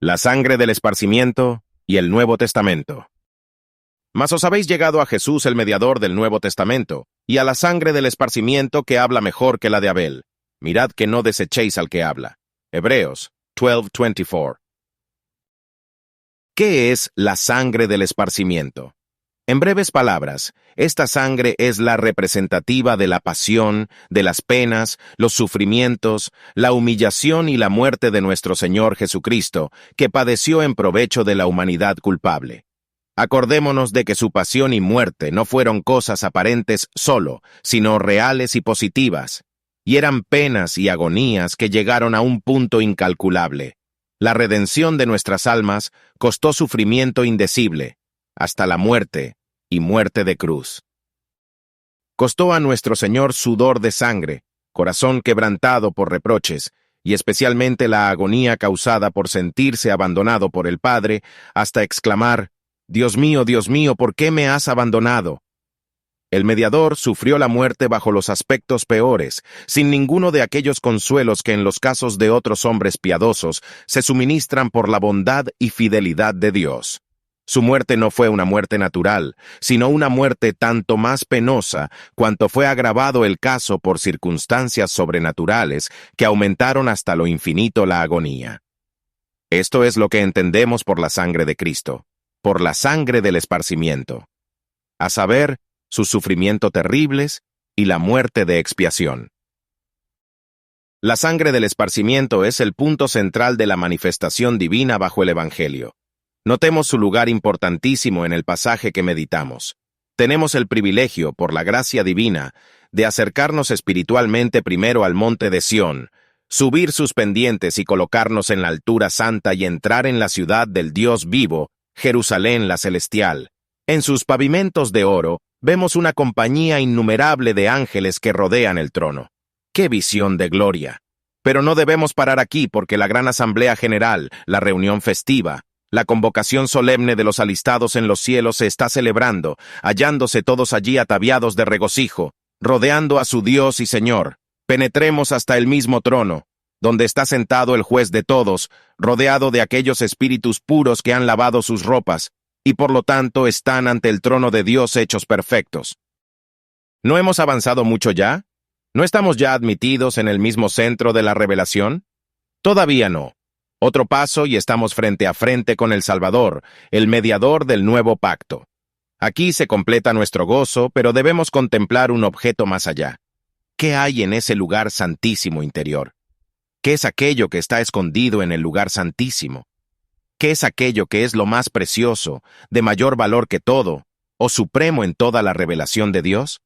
la sangre del esparcimiento y el Nuevo Testamento. Mas os habéis llegado a Jesús, el mediador del Nuevo Testamento, y a la sangre del esparcimiento que habla mejor que la de Abel. Mirad que no desechéis al que habla. Hebreos 12:24. ¿Qué es la sangre del esparcimiento? En breves palabras, esta sangre es la representativa de la pasión, de las penas, los sufrimientos, la humillación y la muerte de nuestro Señor Jesucristo, que padeció en provecho de la humanidad culpable. Acordémonos de que su pasión y muerte no fueron cosas aparentes solo, sino reales y positivas, y eran penas y agonías que llegaron a un punto incalculable. La redención de nuestras almas costó sufrimiento indecible, hasta la muerte, y muerte de cruz. Costó a nuestro Señor sudor de sangre, corazón quebrantado por reproches, y especialmente la agonía causada por sentirse abandonado por el Padre, hasta exclamar, Dios mío, ¿por qué me has abandonado? El mediador sufrió la muerte bajo los aspectos peores, sin ninguno de aquellos consuelos que en los casos de otros hombres piadosos se suministran por la bondad y fidelidad de Dios. Su muerte no fue una muerte natural, sino una muerte tanto más penosa cuanto fue agravado el caso por circunstancias sobrenaturales que aumentaron hasta lo infinito la agonía. Esto es lo que entendemos por la sangre de Cristo, por la sangre del esparcimiento, a saber, sus sufrimientos terribles y la muerte de expiación. La sangre del esparcimiento es el punto central de la manifestación divina bajo el Evangelio. Notemos su lugar importantísimo en el pasaje que meditamos. Tenemos el privilegio, por la gracia divina, de acercarnos espiritualmente primero al monte de Sión, subir sus pendientes y colocarnos en la altura santa y entrar en la ciudad del Dios vivo, Jerusalén la celestial. En sus pavimentos de oro, vemos una compañía innumerable de ángeles que rodean el trono. ¡Qué visión de gloria! Pero no debemos parar aquí porque la gran asamblea general, la reunión festiva, la convocación solemne de los alistados en los cielos se está celebrando, hallándose todos allí ataviados de regocijo, rodeando a su Dios y Señor. Penetremos hasta el mismo trono, donde está sentado el juez de todos, rodeado de aquellos espíritus puros que han lavado sus ropas, y por lo tanto están ante el trono de Dios hechos perfectos. ¿No hemos avanzado mucho ya? ¿No estamos ya admitidos en el mismo centro de la revelación? Todavía no. Otro paso y estamos frente a frente con el Salvador, el mediador del nuevo pacto. Aquí se completa nuestro gozo, pero debemos contemplar un objeto más allá. ¿Qué hay en ese lugar santísimo interior? ¿Qué es aquello que está escondido en el lugar santísimo? ¿Qué es aquello que es lo más precioso, de mayor valor que todo, o supremo en toda la revelación de Dios?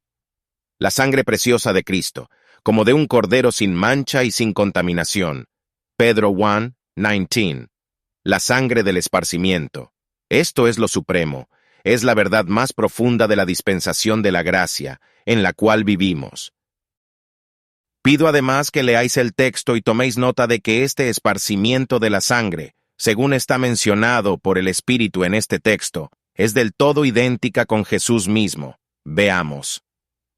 La sangre preciosa de Cristo, como de un cordero sin mancha y sin contaminación. Pedro 1:19. La sangre del esparcimiento. Esto es lo supremo, es la verdad más profunda de la dispensación de la gracia, en la cual vivimos. Pido además que leáis el texto y toméis nota de que este esparcimiento de la sangre, según está mencionado por el Espíritu en este texto, es del todo idéntica con Jesús mismo. Veamos.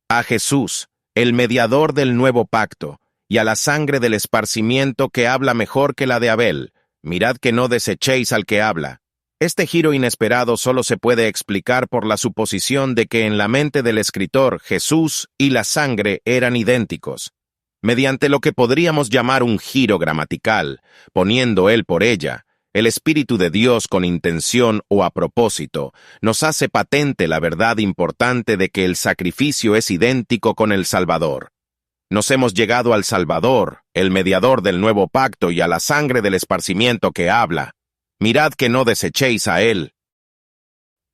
A Jesús, el mediador del nuevo pacto, y a la sangre del esparcimiento que habla mejor que la de Abel. Mirad que no desechéis al que habla. Este giro inesperado solo se puede explicar por la suposición de que en la mente del escritor Jesús y la sangre eran idénticos, mediante lo que podríamos llamar un giro gramatical, poniendo él por ella. El Espíritu de Dios con intención o a propósito nos hace patente la verdad importante de que el sacrificio es idéntico con el Salvador. Nos hemos llegado al Salvador, el mediador del nuevo pacto y a la sangre del esparcimiento que habla. Mirad que no desechéis a él.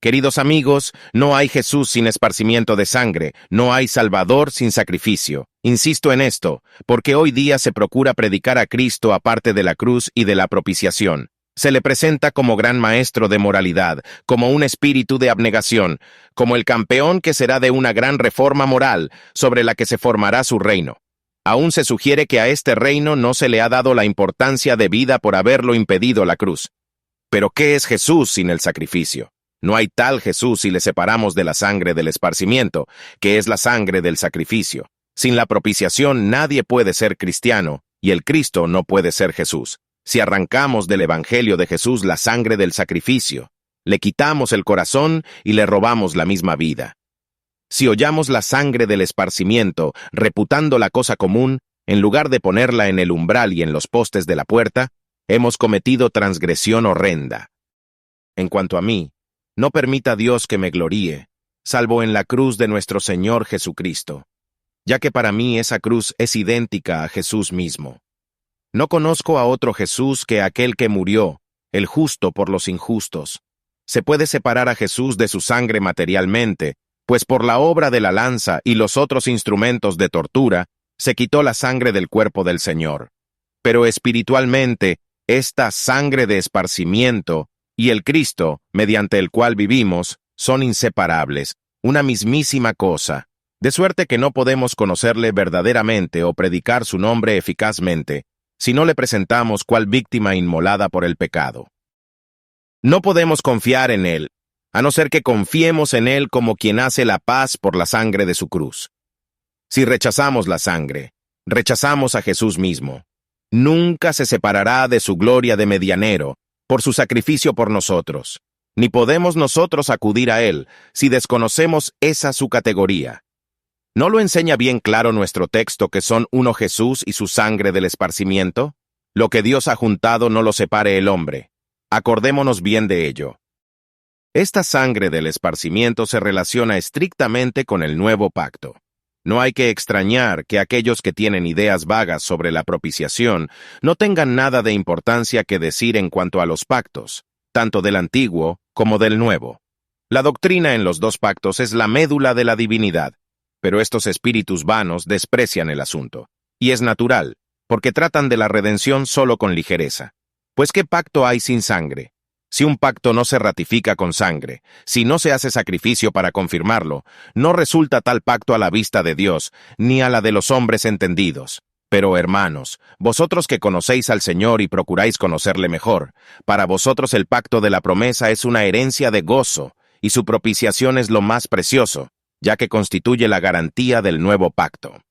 Queridos amigos, no hay Jesús sin esparcimiento de sangre, no hay Salvador sin sacrificio. Insisto en esto, porque hoy día se procura predicar a Cristo aparte de la cruz y de la propiciación. Se le presenta como gran maestro de moralidad, como un espíritu de abnegación, como el campeón que será de una gran reforma moral sobre la que se formará su reino. Aún se sugiere que a este reino no se le ha dado la importancia debida por haberlo impedido la cruz. Pero ¿qué es Jesús sin el sacrificio? No hay tal Jesús si le separamos de la sangre del esparcimiento, que es la sangre del sacrificio. Sin la propiciación nadie puede ser cristiano, y el Cristo no puede ser Jesús. Si arrancamos del Evangelio de Jesús la sangre del sacrificio, le quitamos el corazón y le robamos la misma vida. Si hollamos la sangre del esparcimiento, reputando la cosa común, en lugar de ponerla en el umbral y en los postes de la puerta, hemos cometido transgresión horrenda. En cuanto a mí, no permita Dios que me gloríe, salvo en la cruz de nuestro Señor Jesucristo, ya que para mí esa cruz es idéntica a Jesús mismo. No conozco a otro Jesús que aquel que murió, el justo por los injustos. Se puede separar a Jesús de su sangre materialmente, pues por la obra de la lanza y los otros instrumentos de tortura, se quitó la sangre del cuerpo del Señor. Pero espiritualmente, esta sangre de esparcimiento y el Cristo, mediante el cual vivimos, son inseparables, una mismísima cosa, de suerte que no podemos conocerle verdaderamente o predicar su nombre eficazmente, si no le presentamos cual víctima inmolada por el pecado. No podemos confiar en Él, a no ser que confiemos en Él como quien hace la paz por la sangre de su cruz. Si rechazamos la sangre, rechazamos a Jesús mismo. Nunca se separará de su gloria de medianero, por su sacrificio por nosotros, ni podemos nosotros acudir a Él si desconocemos esa su categoría. ¿No lo enseña bien claro nuestro texto que son uno Jesús y su sangre del esparcimiento? Lo que Dios ha juntado no lo separe el hombre. Acordémonos bien de ello. Esta sangre del esparcimiento se relaciona estrictamente con el nuevo pacto. No hay que extrañar que aquellos que tienen ideas vagas sobre la propiciación no tengan nada de importancia que decir en cuanto a los pactos, tanto del antiguo como del nuevo. La doctrina en los dos pactos es la médula de la divinidad, pero estos espíritus vanos desprecian el asunto. Y es natural, porque tratan de la redención solo con ligereza. Pues ¿qué pacto hay sin sangre? Si un pacto no se ratifica con sangre, si no se hace sacrificio para confirmarlo, no resulta tal pacto a la vista de Dios, ni a la de los hombres entendidos. Pero hermanos, vosotros que conocéis al Señor y procuráis conocerle mejor, para vosotros el pacto de la promesa es una herencia de gozo, y su propiciación es lo más precioso, ya que constituye la garantía del nuevo pacto.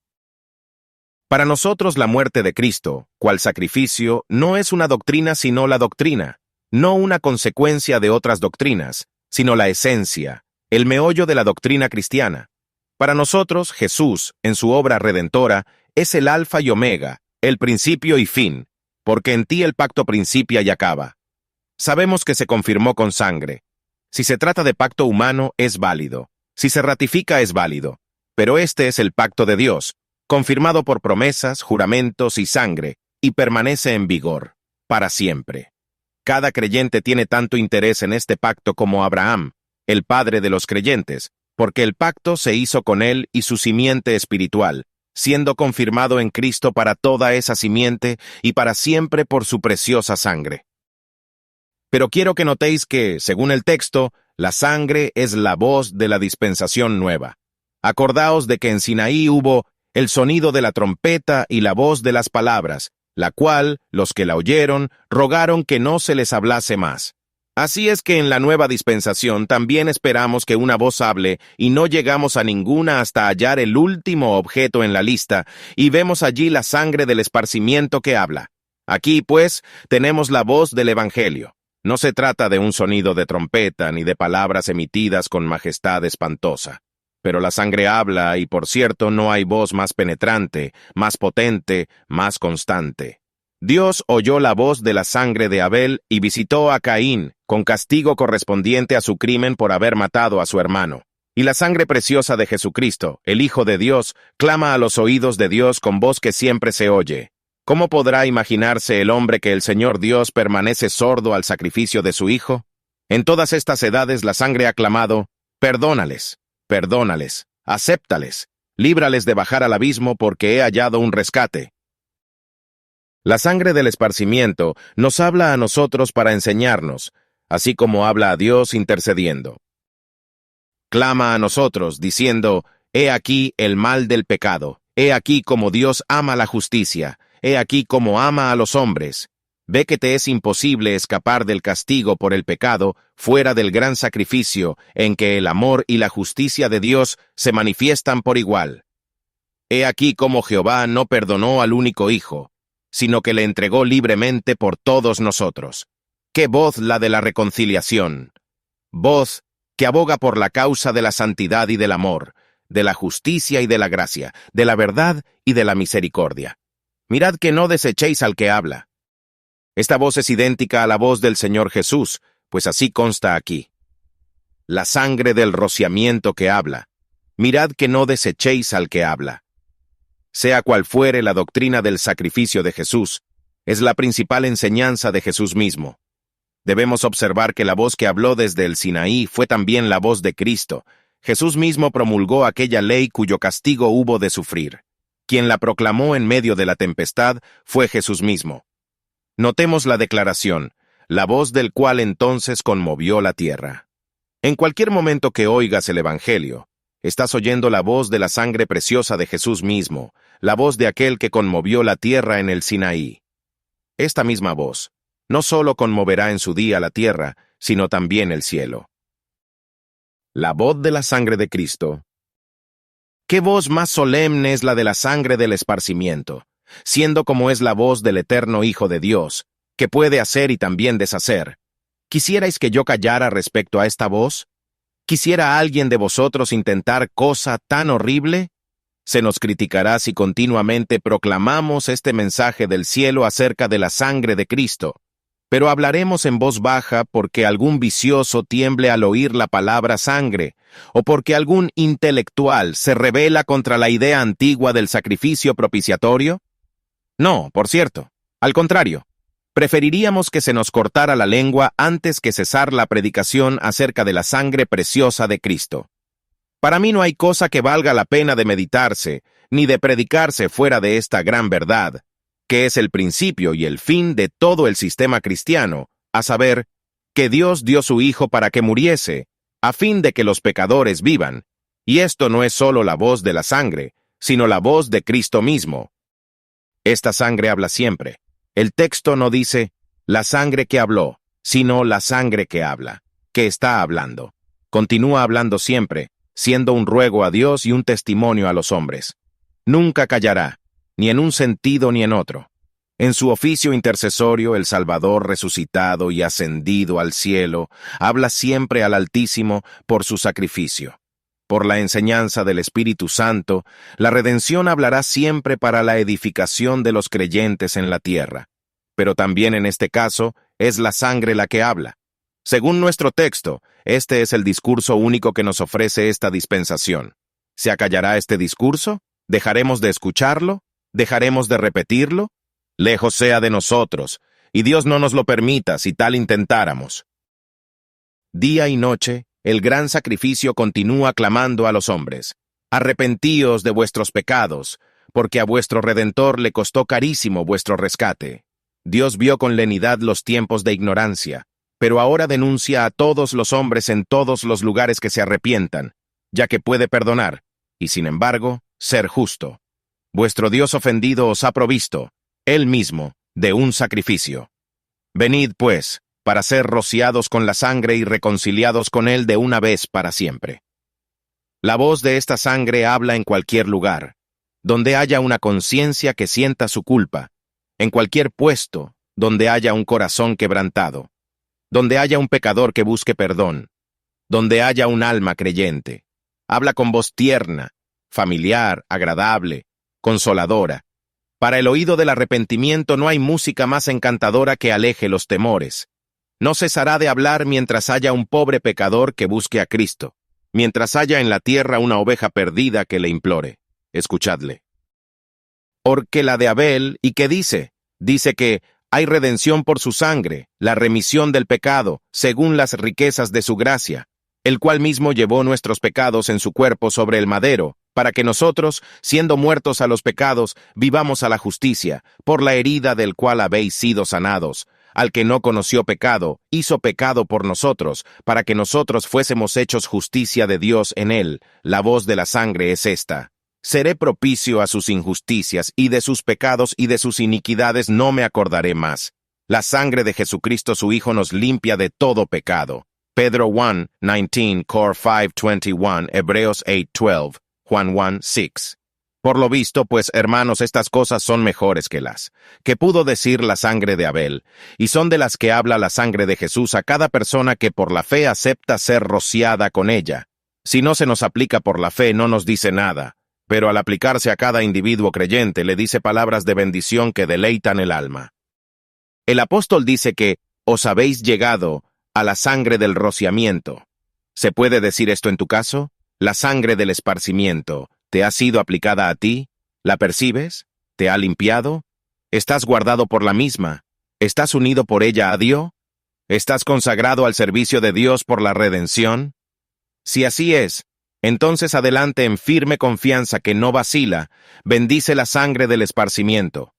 Para nosotros la muerte de Cristo, cual sacrificio, no es una doctrina sino la doctrina, no una consecuencia de otras doctrinas, sino la esencia, el meollo de la doctrina cristiana. Para nosotros, Jesús, en su obra redentora, es el alfa y omega, el principio y fin, porque en ti el pacto principia y acaba. Sabemos que se confirmó con sangre. Si se trata de pacto humano, es válido. Si se ratifica, es válido. Pero este es el pacto de Dios, confirmado por promesas, juramentos y sangre, y permanece en vigor, para siempre. Cada creyente tiene tanto interés en este pacto como Abraham, el padre de los creyentes, porque el pacto se hizo con él y su simiente espiritual, siendo confirmado en Cristo para toda esa simiente y para siempre por su preciosa sangre. Pero quiero que notéis que, según el texto, la sangre es la voz de la dispensación nueva. Acordaos de que en Sinaí hubo el sonido de la trompeta y la voz de las palabras, la cual, los que la oyeron, rogaron que no se les hablase más. Así es que en la nueva dispensación también esperamos que una voz hable y no llegamos a ninguna hasta hallar el último objeto en la lista y vemos allí la sangre del esparcimiento que habla. Aquí, pues, tenemos la voz del Evangelio. No se trata de un sonido de trompeta ni de palabras emitidas con majestad espantosa. Pero la sangre habla y, por cierto, no hay voz más penetrante, más potente, más constante. Dios oyó la voz de la sangre de Abel y visitó a Caín, con castigo correspondiente a su crimen por haber matado a su hermano. Y la sangre preciosa de Jesucristo, el Hijo de Dios, clama a los oídos de Dios con voz que siempre se oye. ¿Cómo podrá imaginarse el hombre que el Señor Dios permanece sordo al sacrificio de su Hijo? En todas estas edades la sangre ha clamado, perdónales, perdónales, acéptales, líbrales de bajar al abismo porque he hallado un rescate. La sangre del esparcimiento nos habla a nosotros para enseñarnos, así como habla a Dios intercediendo. Clama a nosotros, diciendo, he aquí el mal del pecado, he aquí como Dios ama la justicia, he aquí como ama a los hombres. Ve que te es imposible escapar del castigo por el pecado fuera del gran sacrificio en que el amor y la justicia de Dios se manifiestan por igual. He aquí como Jehová no perdonó al único hijo, sino que le entregó libremente por todos nosotros. ¡Qué voz la de la reconciliación! Voz que aboga por la causa de la santidad y del amor, de la justicia y de la gracia, de la verdad y de la misericordia. Mirad que no desechéis al que habla. Esta voz es idéntica a la voz del Señor Jesús, pues así consta aquí. La sangre del rociamiento que habla. Mirad que no desechéis al que habla. Sea cual fuere la doctrina del sacrificio de Jesús, es la principal enseñanza de Jesús mismo. Debemos observar que la voz que habló desde el Sinaí fue también la voz de Cristo. Jesús mismo promulgó aquella ley cuyo castigo hubo de sufrir. Quien la proclamó en medio de la tempestad fue Jesús mismo. Notemos la declaración, la voz del cual entonces conmovió la tierra. En cualquier momento que oigas el Evangelio, estás oyendo la voz de la sangre preciosa de Jesús mismo, la voz de aquel que conmovió la tierra en el Sinaí. Esta misma voz no solo conmoverá en su día la tierra, sino también el cielo. La voz de la sangre de Cristo. ¿Qué voz más solemne es la de la sangre del esparcimiento, siendo como es la voz del eterno Hijo de Dios, que puede hacer y también deshacer? ¿Quisierais que yo callara respecto a esta voz? ¿Quisiera alguien de vosotros intentar cosa tan horrible? Se nos criticará si continuamente proclamamos este mensaje del cielo acerca de la sangre de Cristo, pero hablaremos en voz baja porque algún vicioso tiemble al oír la palabra sangre, o porque algún intelectual se rebela contra la idea antigua del sacrificio propiciatorio. No, por cierto, al contrario. Preferiríamos que se nos cortara la lengua antes que cesar la predicación acerca de la sangre preciosa de Cristo. Para mí no hay cosa que valga la pena de meditarse, ni de predicarse fuera de esta gran verdad, que es el principio y el fin de todo el sistema cristiano, a saber, que Dios dio su Hijo para que muriese, a fin de que los pecadores vivan, y esto no es solo la voz de la sangre, sino la voz de Cristo mismo. Esta sangre habla siempre. El texto no dice, la sangre que habló, sino la sangre que habla, que está hablando. Continúa hablando siempre, siendo un ruego a Dios y un testimonio a los hombres. Nunca callará, ni en un sentido ni en otro. En su oficio intercesorio, el Salvador resucitado y ascendido al cielo, habla siempre al Altísimo por su sacrificio. Por la enseñanza del Espíritu Santo, la redención hablará siempre para la edificación de los creyentes en la tierra. Pero también en este caso, es la sangre la que habla. Según nuestro texto, este es el discurso único que nos ofrece esta dispensación. ¿Se acallará este discurso? ¿Dejaremos de escucharlo? ¿Dejaremos de repetirlo? Lejos sea de nosotros, y Dios no nos lo permita si tal intentáramos. Día y noche, el gran sacrificio continúa clamando a los hombres. Arrepentíos de vuestros pecados, porque a vuestro Redentor le costó carísimo vuestro rescate. Dios vio con lenidad los tiempos de ignorancia, pero ahora denuncia a todos los hombres en todos los lugares que se arrepientan, ya que puede perdonar, y sin embargo, ser justo. Vuestro Dios ofendido os ha provisto, Él mismo, de un sacrificio. Venid, pues, para ser rociados con la sangre y reconciliados con Él de una vez para siempre. La voz de esta sangre habla en cualquier lugar, donde haya una conciencia que sienta su culpa, en cualquier puesto, donde haya un corazón quebrantado, donde haya un pecador que busque perdón, donde haya un alma creyente. Habla con voz tierna, familiar, agradable, consoladora. Para el oído del arrepentimiento no hay música más encantadora que aleje los temores. No cesará de hablar mientras haya un pobre pecador que busque a Cristo, mientras haya en la tierra una oveja perdida que le implore. Escuchadle. Porque la de Abel, ¿y qué dice? Dice que hay redención por su sangre, la remisión del pecado, según las riquezas de su gracia, el cual mismo llevó nuestros pecados en su cuerpo sobre el madero, para que nosotros, siendo muertos a los pecados, vivamos a la justicia, por la herida del cual habéis sido sanados. Al que no conoció pecado, hizo pecado por nosotros, para que nosotros fuésemos hechos justicia de Dios en él. La voz de la sangre es esta. Seré propicio a sus injusticias, y de sus pecados y de sus iniquidades no me acordaré más. La sangre de Jesucristo su Hijo nos limpia de todo pecado. Pedro 1:19, Cor 5:21, Hebreos 8:12, Juan 1:6. Por lo visto, pues, hermanos, estas cosas son mejores que las que pudo decir la sangre de Abel, y son de las que habla la sangre de Jesús a cada persona que por la fe acepta ser rociada con ella. Si no se nos aplica por la fe, no nos dice nada, pero al aplicarse a cada individuo creyente, le dice palabras de bendición que deleitan el alma. El apóstol dice que os habéis llegado a la sangre del rociamiento. ¿Se puede decir esto en tu caso? La sangre del esparcimiento. ¿Te ha sido aplicada a ti? ¿La percibes? ¿Te ha limpiado? ¿Estás guardado por la misma? ¿Estás unido por ella a Dios? ¿Estás consagrado al servicio de Dios por la redención? Si así es, entonces adelante en firme confianza que no vacila, bendice la sangre del esparcimiento.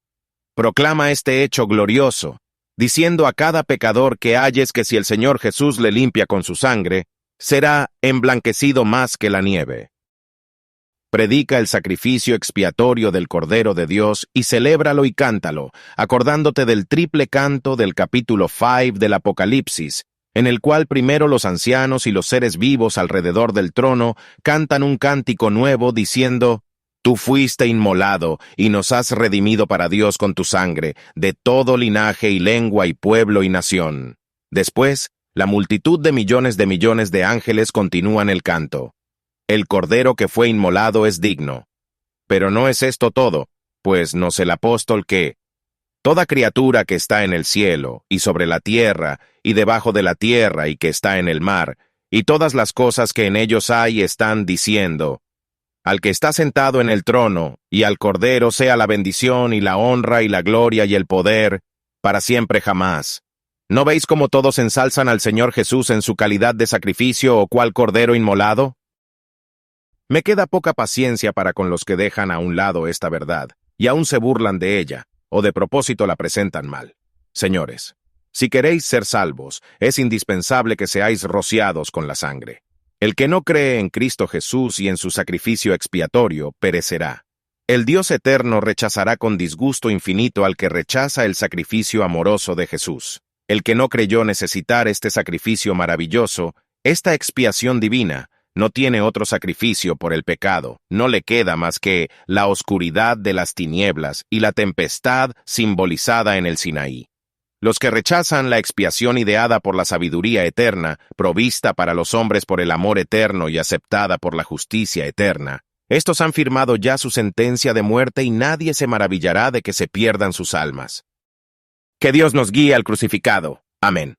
Proclama este hecho glorioso, diciendo a cada pecador que halles que si el Señor Jesús le limpia con su sangre, será emblanquecido más que la nieve. Predica el sacrificio expiatorio del Cordero de Dios y celébralo y cántalo, acordándote del triple canto del capítulo 5 del Apocalipsis, en el cual primero los ancianos y los seres vivos alrededor del trono cantan un cántico nuevo diciendo: Tú fuiste inmolado y nos has redimido para Dios con tu sangre, de todo linaje y lengua y pueblo y nación. Después, la multitud de millones de ángeles continúan el canto. El Cordero que fue inmolado es digno. Pero no es esto todo, pues nos el apóstol que toda criatura que está en el cielo, y sobre la tierra, y debajo de la tierra, y que está en el mar, y todas las cosas que en ellos hay están diciendo: Al que está sentado en el trono, y al Cordero sea la bendición y la honra y la gloria y el poder, para siempre jamás. ¿No veis cómo todos ensalzan al Señor Jesús en su calidad de sacrificio o cual Cordero inmolado? Me queda poca paciencia para con los que dejan a un lado esta verdad, y aún se burlan de ella, o de propósito la presentan mal. Señores, si queréis ser salvos, es indispensable que seáis rociados con la sangre. El que no cree en Cristo Jesús y en su sacrificio expiatorio, perecerá. El Dios eterno rechazará con disgusto infinito al que rechaza el sacrificio amoroso de Jesús. El que no creyó necesitar este sacrificio maravilloso, esta expiación divina, no tiene otro sacrificio por el pecado, no le queda más que la oscuridad de las tinieblas y la tempestad simbolizada en el Sinaí. Los que rechazan la expiación ideada por la sabiduría eterna, provista para los hombres por el amor eterno y aceptada por la justicia eterna, estos han firmado ya su sentencia de muerte y nadie se maravillará de que se pierdan sus almas. Que Dios nos guíe al crucificado. Amén.